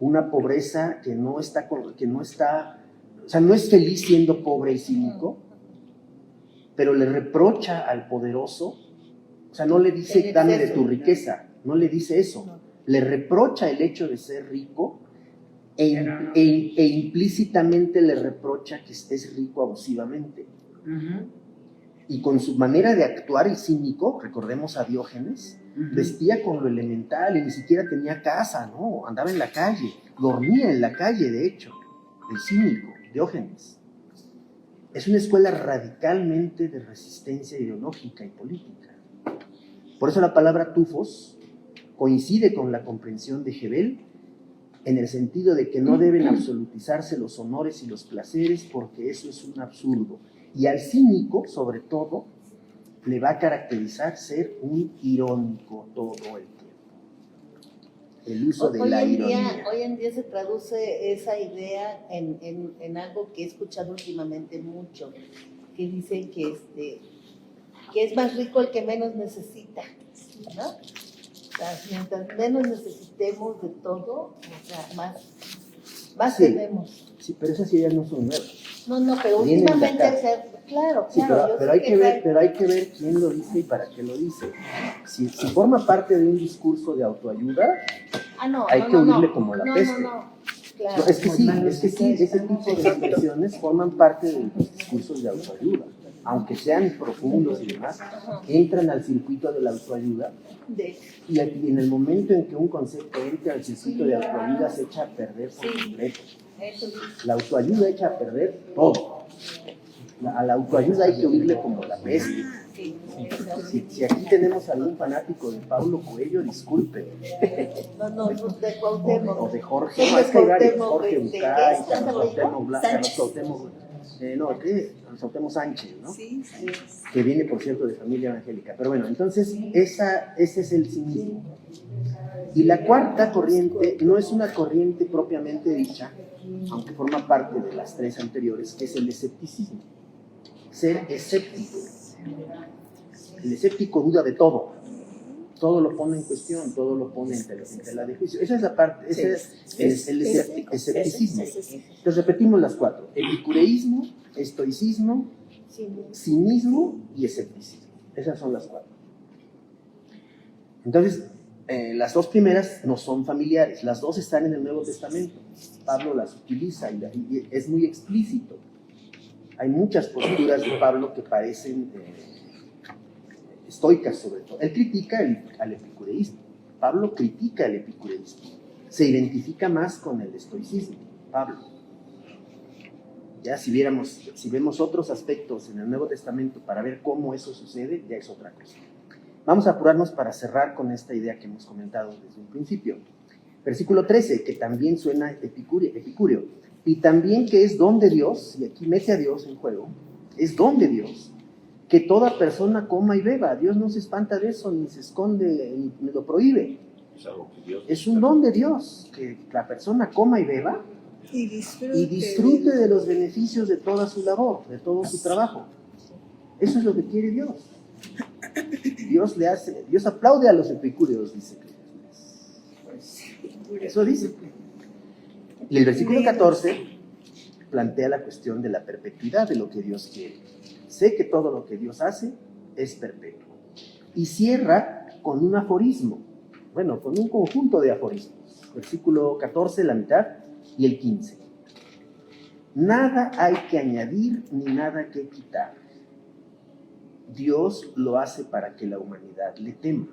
Una pobreza que no está, o sea, no es feliz siendo pobre y cínico, pero le reprocha al poderoso, o sea, no le dice El dame de exceso, tu riqueza, no le dice eso, le reprocha el hecho de ser rico e implícitamente le reprocha que es rico abusivamente. Y con su manera de actuar y cínico, recordemos a Diógenes, vestía con lo elemental y ni siquiera tenía casa, ¿no? Andaba en la calle, dormía en la calle, de hecho, el cínico, Diógenes. Es una escuela radicalmente de resistencia ideológica y política. Por eso la palabra tufos coincide con la comprensión de Hebel en el sentido de que no deben absolutizarse los honores y los placeres porque eso es un absurdo. Y al cínico, sobre todo, le va a caracterizar ser un irónico todo el tiempo. El uso de la ironía. Hoy en día se traduce esa idea en algo que he escuchado últimamente mucho, que dicen que es más rico el que menos necesita, ¿no? O sea, mientras menos necesitemos de todo, o sea, más Sí. tenemos. Sí, pero esas ideas no son nuevas. No, pero Vienen de últimamente, acá. claro, Sí, yo pero sé hay que ver quién lo dice y para qué lo dice. Si forma parte de un discurso de autoayuda, hay que oírle como la peste. Claro. No, es que sí, ese tipo de expresiones forman parte de los discursos de autoayuda. Aunque sean profundos y demás, entran al circuito de la autoayuda y en el momento en que un concepto entra al circuito de autoayuda se echa a perder por completo. La autoayuda echa a perder todo. A la autoayuda hay que oírle como la peste. Si aquí tenemos algún fanático de Paulo Coelho, disculpe. No, de Cuauhtémoc. O de Jorge, Son no, es que hay varios. Cuauhtémoc, Jorge de Bucay, ¿cómo Carlos Cuauhtémoc Sánchez. Carlos Cuauhtémoc Sánchez, ¿no? Sí. Que viene, por cierto, de familia evangélica. Pero bueno, entonces, ese es el cinismo. Y la cuarta corriente no es una corriente propiamente dicha, aunque forma parte de las tres anteriores, que es el escepticismo. Ser escéptico. El escéptico duda de todo. Todo lo pone en cuestión, todo lo pone en tela de juicio. Esa es la parte, ese es el escepticismo. Entonces repetimos las cuatro: epicureísmo, estoicismo, cinismo y escepticismo. Esas son las cuatro. Entonces, las dos primeras no son familiares, las dos están en el Nuevo Testamento. Pablo las utiliza y es muy explícito. Hay muchas posturas de Pablo que parecen estoicas, sobre todo. Él critica al epicureísmo. Pablo critica el epicureísmo. Se identifica más con el estoicismo, Pablo. Ya si vemos otros aspectos en el Nuevo Testamento para ver cómo eso sucede, ya es otra cosa. Vamos a apurarnos para cerrar con esta idea que hemos comentado desde un principio. Versículo 13, que también suena epicúreo, y también que es don de Dios, y aquí mete a Dios en juego, es don de Dios, que toda persona coma y beba. Dios no se espanta de eso, ni se esconde, ni lo prohíbe. Es un don de Dios, que la persona coma y beba y disfrute de los beneficios de toda su labor, de todo su trabajo. Eso es lo que quiere Dios. Dios aplaude a los epicúreos, dice. Eso dice. Y el versículo 14 plantea la cuestión de la perpetuidad de lo que Dios quiere. Sé que todo lo que Dios hace es perpetuo. Y cierra con un aforismo, bueno, con un conjunto de aforismos. Versículo 14, la mitad, y el 15. Nada hay que añadir ni nada que quitar. Dios lo hace para que la humanidad le tema.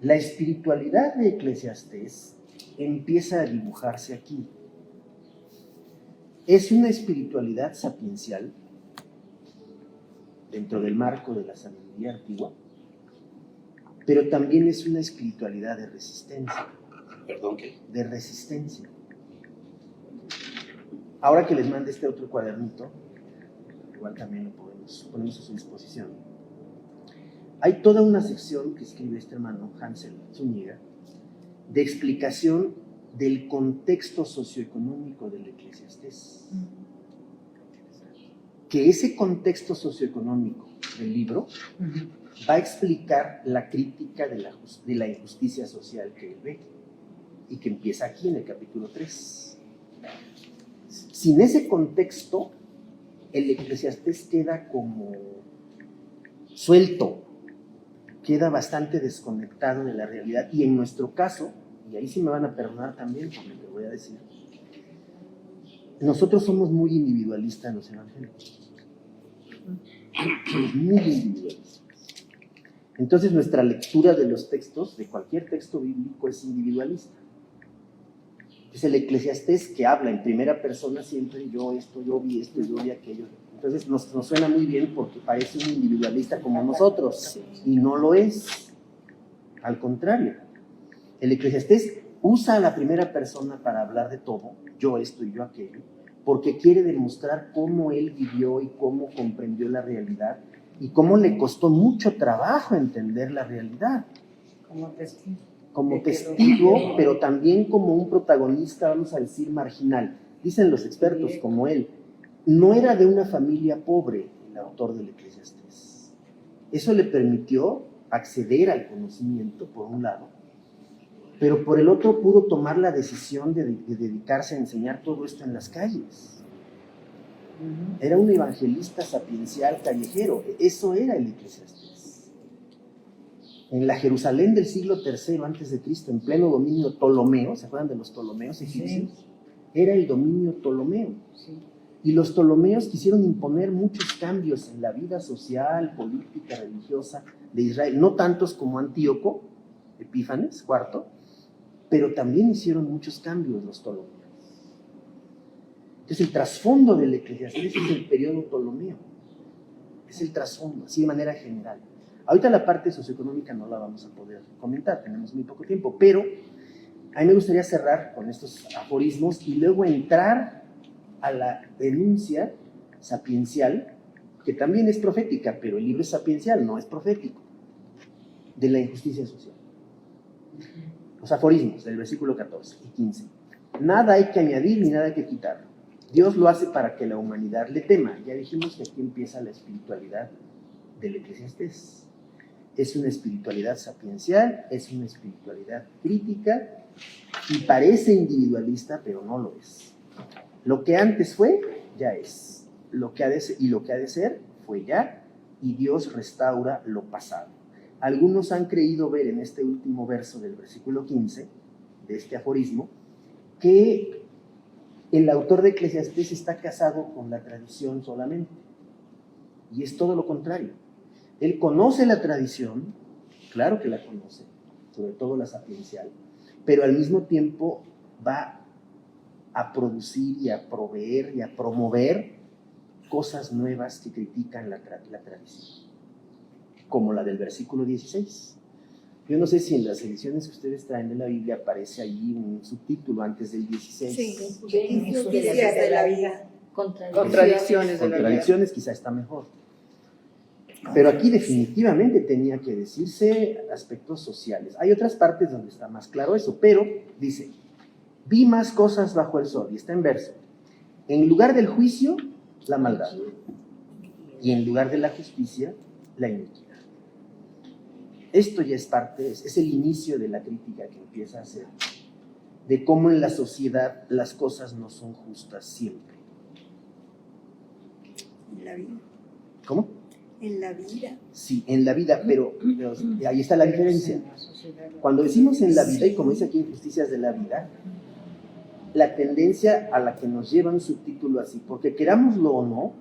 La espiritualidad de Eclesiastés empieza a dibujarse aquí. Es una espiritualidad sapiencial dentro del marco de la sabiduría antigua, pero también es una espiritualidad de resistencia. ¿Perdón qué? De resistencia. Ahora que les mande este otro cuadernito, igual también lo ponemos a su disposición. Hay toda una sección que escribe este hermano Hansel Zúñiga de explicación del contexto socioeconómico del Eclesiastés. Que ese contexto socioeconómico del libro, va a explicar la crítica de la injusticia social que él ve y que empieza aquí en el capítulo 3. Sin ese contexto, el Eclesiastés queda como suelto, queda bastante desconectado de la realidad. Y en nuestro caso, y ahí sí me van a perdonar también por lo que voy a decir, nosotros somos muy individualistas los evangélicos. Somos muy individualistas. Entonces nuestra lectura de los textos, de cualquier texto bíblico, es individualista. Es el Eclesiastés que habla en primera persona siempre, yo vi esto, yo vi aquello. Entonces nos suena muy bien porque parece un individualista como nosotros, y no lo es. Al contrario, el Eclesiastés usa la primera persona para hablar de todo, yo esto y yo aquello, porque quiere demostrar cómo él vivió y cómo comprendió la realidad y cómo le costó mucho trabajo entender la realidad. Como testigo, pero también como un protagonista, vamos a decir, marginal. Dicen los expertos, como él, no era de una familia pobre el autor del Eclesiastés. Eso le permitió acceder al conocimiento, por un lado, pero por el otro pudo tomar la decisión de dedicarse a enseñar todo esto en las calles. Era un evangelista sapiencial callejero, eso era el Eclesiastés. En la Jerusalén del siglo III a.C., en pleno dominio Ptolomeo, ¿se acuerdan de los Ptolomeos egipcios? Sí. Era el dominio Ptolomeo. Sí. Y los Ptolomeos quisieron imponer muchos cambios en la vida social, política, religiosa de Israel, no tantos como Antíoco, Epífanes IV, pero también hicieron muchos cambios los Ptolomeos. Entonces el trasfondo del Eclesiastés es el periodo Ptolomeo, es el trasfondo, así de manera general. Ahorita la parte socioeconómica no la vamos a poder comentar, tenemos muy poco tiempo, pero a mí me gustaría cerrar con estos aforismos y luego entrar a la denuncia sapiencial, que también es profética, pero el libro es sapiencial, no es profético, de la injusticia social. Los aforismos del versículo 14 y 15. Nada hay que añadir ni nada hay que quitar. Dios lo hace para que la humanidad le tema. Ya dijimos que aquí empieza la espiritualidad del Eclesiastés. Es una espiritualidad sapiencial, es una espiritualidad crítica y parece individualista, pero no lo es. Lo que antes fue, ya es. Lo que ha de ser, fue ya, y Dios restaura lo pasado. Algunos han creído ver en este último verso del versículo 15, de este aforismo, que el autor de Eclesiastés está casado con la tradición solamente. Y es todo lo contrario. Él conoce la tradición, claro que la conoce, sobre todo la sapiencial, pero al mismo tiempo va a producir y a proveer y a promover cosas nuevas que critican la tradición, como la del versículo 16. Yo no sé si en las ediciones que ustedes traen de la Biblia aparece ahí un subtítulo antes del 16. Sí, injusticias de la vida. Contradicciones quizá está mejor. Pero aquí definitivamente tenía que decirse aspectos sociales. Hay otras partes donde está más claro eso, pero dice, vi más cosas bajo el sol, y está en verso. En lugar del juicio, la maldad. Y en lugar de la justicia, la iniquidad. Esto ya es parte, es el inicio de la crítica que empieza a hacer, de cómo en la sociedad las cosas no son justas siempre. En la vida. ¿Cómo? En la vida. Sí, en la vida, pero ahí está la diferencia. Cuando decimos en la vida, y como dice aquí Injusticias de la Vida, la tendencia a la que nos lleva un subtítulo así, porque querámoslo o no,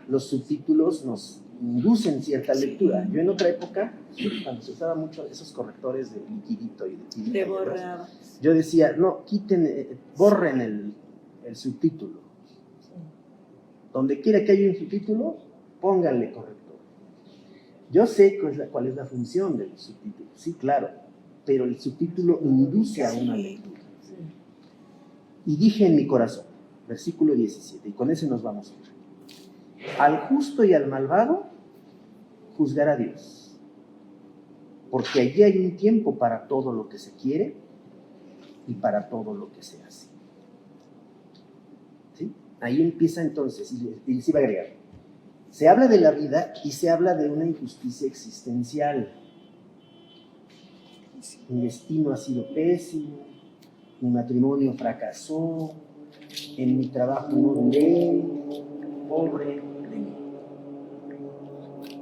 los subtítulos nos inducen cierta lectura. Yo en otra época, cuando se usaba mucho esos correctores de liquidito y de tirita, Te borrabas. yo decía, no, borren el subtítulo. Donde quiera que haya un subtítulo, pónganle corrector. Yo sé cuál es la función del subtítulo, sí, claro, pero el subtítulo induce a una lectura. Y dije en mi corazón, versículo 17, y con ese nos vamos a ir. Al justo y al malvado juzgará Dios, porque allí hay un tiempo para todo lo que se quiere y para todo lo que se hace. ¿Sí? Ahí empieza entonces, y les iba a agregar, Se habla de la vida y se habla de una injusticia existencial. Mi destino ha sido pésimo, mi matrimonio fracasó, en mi trabajo no duré, pobre.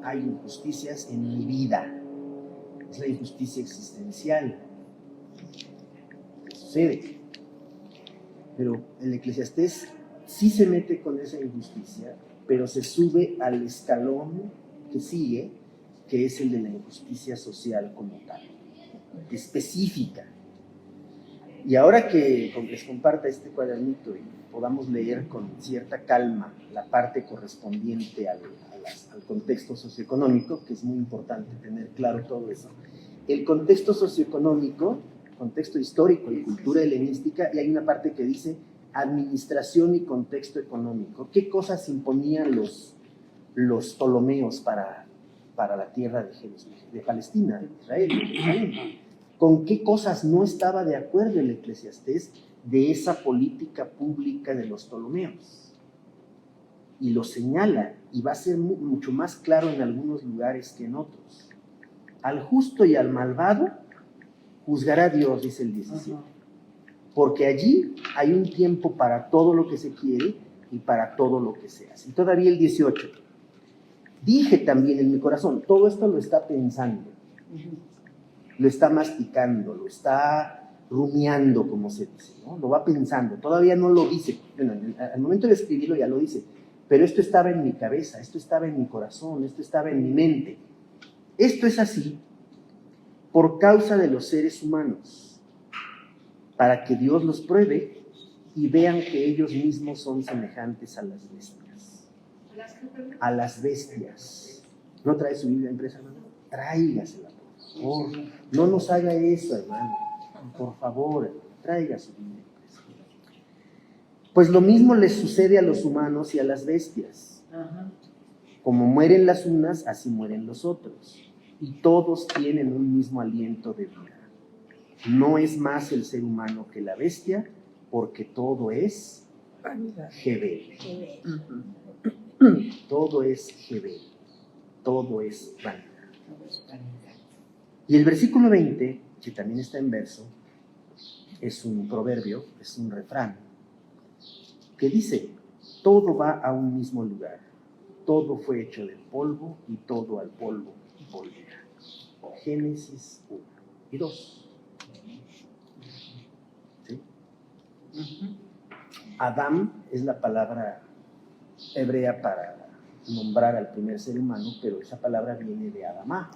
Hay injusticias en mi vida. Es la injusticia existencial. ¿Qué sucede? Pero el Eclesiastés sí se mete con esa injusticia, pero se sube al escalón que sigue, que es el de la injusticia social como tal, específica. Y ahora que les comparta este cuadernito y podamos leer con cierta calma la parte correspondiente al contexto socioeconómico, que es muy importante tener claro todo eso. El contexto socioeconómico, contexto histórico y cultura helenística, y hay una parte que dice administración y contexto económico. ¿Qué cosas imponían los Ptolomeos para la tierra de Palestina, de Israel, de Jerusalén? ¿Con qué cosas no estaba de acuerdo el Eclesiastés de esa política pública de los Ptolomeos? Y lo señala, y va a ser mucho más claro en algunos lugares que en otros. Al justo y al malvado juzgará Dios, dice el 17. Porque allí hay un tiempo para todo lo que se quiere y para todo lo que se hace. Y todavía el 18. Dije también en mi corazón, todo esto lo está pensando, lo está masticando, lo está rumiando, como se dice, ¿no? Lo va pensando, todavía no lo dice. Bueno, al momento de escribirlo ya lo dice, pero esto estaba en mi cabeza, esto estaba en mi corazón, esto estaba en mi mente. Esto es así por causa de los seres humanos, para que Dios los pruebe y vean que ellos mismos son semejantes a las bestias. A las bestias. ¿No trae su Biblia impresa, hermano? Tráigasela, por favor. No nos haga eso, hermano. Por favor, traiga su Biblia impresa. Pues lo mismo les sucede a los humanos y a las bestias. Como mueren las unas, así mueren los otros. Y todos tienen un mismo aliento de vida. No es más el ser humano que la bestia, porque todo es Gebel. Todo es Gebel. Todo es vanidad. Y el versículo 20, que también está en verso, es un proverbio, es un refrán, que dice, todo va a un mismo lugar, todo fue hecho del polvo y todo al polvo volverá. Génesis 1 y 2. ¿Sí? Adán es la palabra hebrea para nombrar al primer ser humano, pero esa palabra viene de Adamá,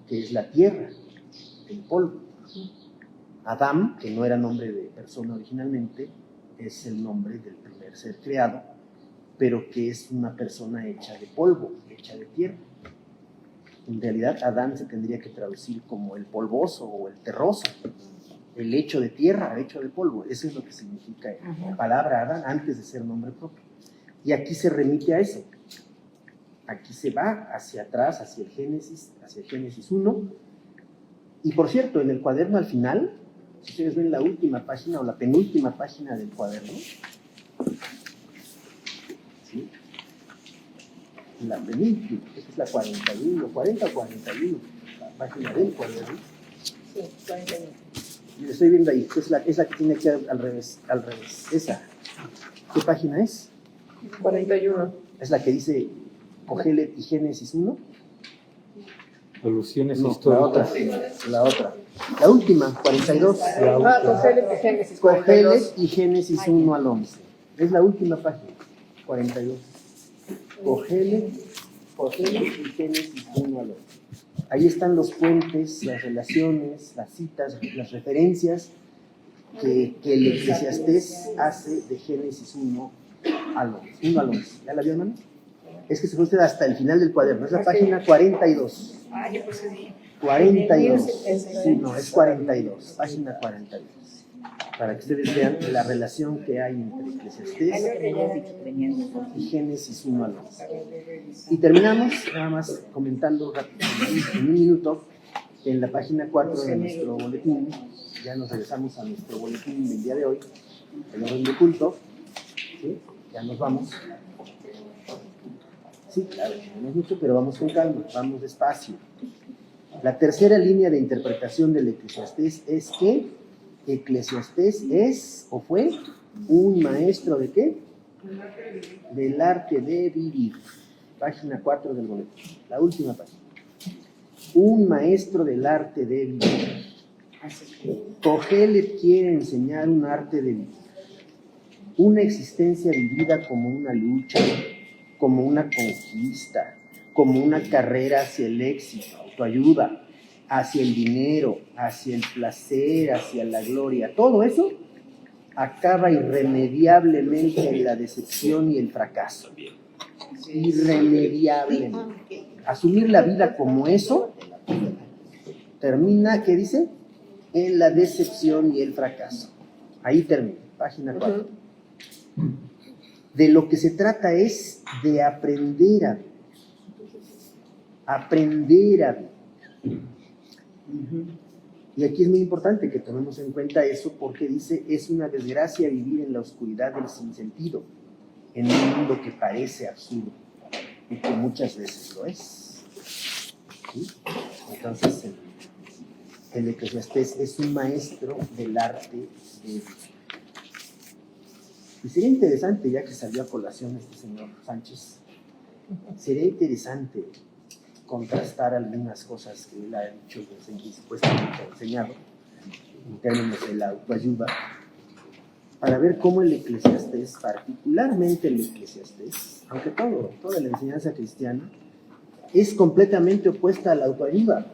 que es la tierra, el polvo. Adán, que no era nombre de persona originalmente, es el nombre del primer ser creado, pero que es una persona hecha de polvo, hecha de tierra. En realidad, Adán se tendría que traducir como el polvoso o el terroso, el hecho de tierra, hecho de polvo. Eso es lo que significa la palabra Adán antes de ser nombre propio. Y aquí se remite a eso. Aquí se va hacia atrás, hacia el Génesis 1. Y por cierto, en el cuaderno al final, si ustedes ven la última página o la penúltima página del cuaderno, ¿sí? La penúltima, esta es la 41, 40 o 41, la página del cuaderno. Sí, 41. Y estoy viendo ahí, es la que tiene que ir al revés, esa. ¿Qué página es? 41. Es la que dice Cogelet y Génesis 1. Alusiones No, históricas. la otra. La última, 42. Cogelet y Génesis 42. Cogelet y Génesis 1 al 11. Es la última página, 42. Cogelet y Génesis 1 al 11. Ahí están los puentes, las relaciones, las citas, las referencias que el Eclesiastés hace de Génesis 1 al 11. 1 al 11. ¿Ya la vio, hermano? Es que se fue usted hasta el final del cuaderno. Es la página 42. Ah, yo pues sí. 42. Sí, no, es 42. Página 42. Para que ustedes vean la relación que hay entre Eclesiastés y Génesis 1 al 11. Y terminamos, nada más comentando rápido, en un minuto, en la página 4 de nuestro boletín. Ya nos regresamos a nuestro boletín del día de hoy, el orden de culto. ¿Sí? Ya nos vamos. Sí, claro, no es mucho, pero vamos con calma, vamos despacio. La tercera línea de interpretación del Eclesiastés es que Eclesiastés es o fue un maestro ¿de qué? Del arte de vivir. Página 4 del boleto, la última página. Un maestro del arte de vivir. Kohelet quiere enseñar un arte de vivir, una existencia vivida como una lucha, como una conquista, como una carrera hacia el éxito, autoayuda, hacia el dinero, hacia el placer, hacia la gloria. Todo eso acaba irremediablemente en la decepción y el fracaso. Irremediablemente. Asumir la vida como eso termina, ¿qué dice? En la decepción y el fracaso. Ahí termina, página 4. De lo que se trata es de aprender a vivir. Aprender a vivir. Y aquí es muy importante que tomemos en cuenta eso porque dice, es una desgracia vivir en la oscuridad del sinsentido, en un mundo que parece absurdo y que muchas veces lo es. ¿Sí? Entonces, el Eclesiastés es un maestro del arte de vivir. Y sería interesante, ya que salió a colación este señor Sánchez, sería interesante contrastar algunas cosas que él ha dicho y supuestamente ha enseñado en términos de la autoayuda, para ver cómo el Eclesiastés, particularmente el Eclesiastés, aunque toda la enseñanza cristiana, es completamente opuesta a la autoayuda.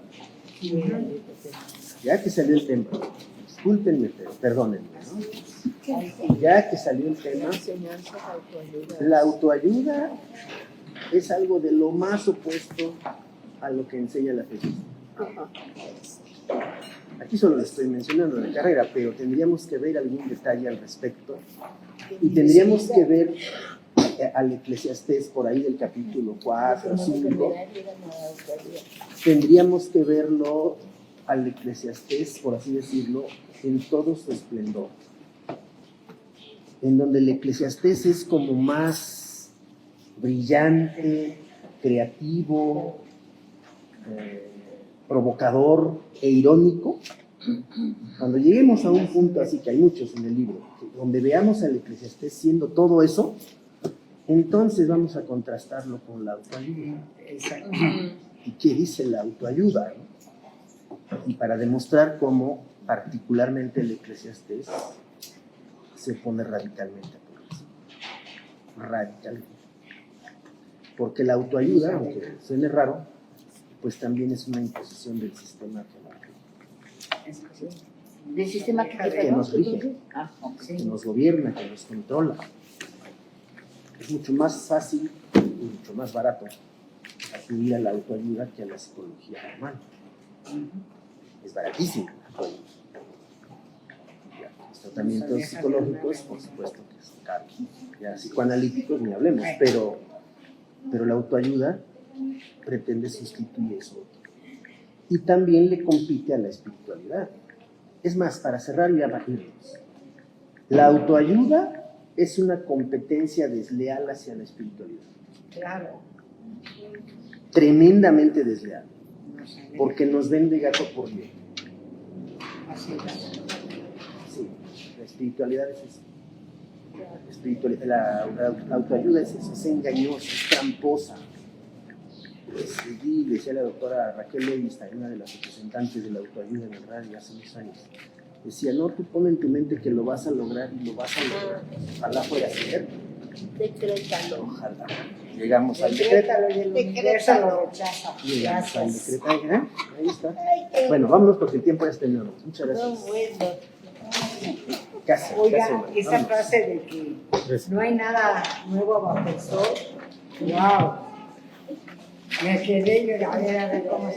Ya que salió el tema, discúlpenme, pero perdónenme, ¿no? Ya que salió el tema, la autoayuda es algo de lo más opuesto a lo que enseña la fe. Aquí solo le estoy mencionando la carrera, pero tendríamos que ver algún detalle al respecto y tendríamos que ver al Eclesiastés por ahí del capítulo 4, 5. Tendríamos que verlo al Eclesiastés, por así decirlo, en todo su esplendor. En donde el Eclesiastés es como más brillante, creativo, provocador e irónico. Cuando lleguemos a un punto así, que hay muchos en el libro, donde veamos al Eclesiastés siendo todo eso, entonces vamos a contrastarlo con la autoayuda. ¿Y qué dice la autoayuda? ¿No? Y para demostrar cómo particularmente el Eclesiastés se opone radicalmente por eso. Radicalmente. Porque la autoayuda, aunque suene raro, pues también es una imposición del sistema ¿Del sistema que nos rige, que nos gobierna, que nos controla. Es mucho más fácil y mucho más barato acudir a la autoayuda que a la psicología normal. Es baratísimo la autoayuda. Los tratamientos psicológicos, por supuesto que son caros. Ya psicoanalíticos ni hablemos, pero la autoayuda pretende sustituir eso. Y también le compite a la espiritualidad. Es más, para cerrar y abatirnos, la autoayuda es una competencia desleal hacia la espiritualidad. Claro. Tremendamente desleal. Porque nos vende gato por liebre. Así es. Sí, la espiritualidad es eso. La autoayuda es eso, es engañosa, es tramposa. Decía la doctora Raquel Levinstein, una de las representantes de la autoayuda en el radio hace unos años, decía, no, tú pon en tu mente que lo vas a lograr y lo vas a lograr. Ojalá fuera cierto. Decrétalo. Ojalá. Llegamos al decreto. Decrétalo y el universo lo rechaza. Llegamos al Gracias. decreto. Ahí está. Bueno, vámonos porque el tiempo ya está terminado. Muchas No, gracias. bueno. Casi. Oiga, esa Vámonos. frase de que no hay nada nuevo bajo el sol, wow, me quedé yo, a ver cómo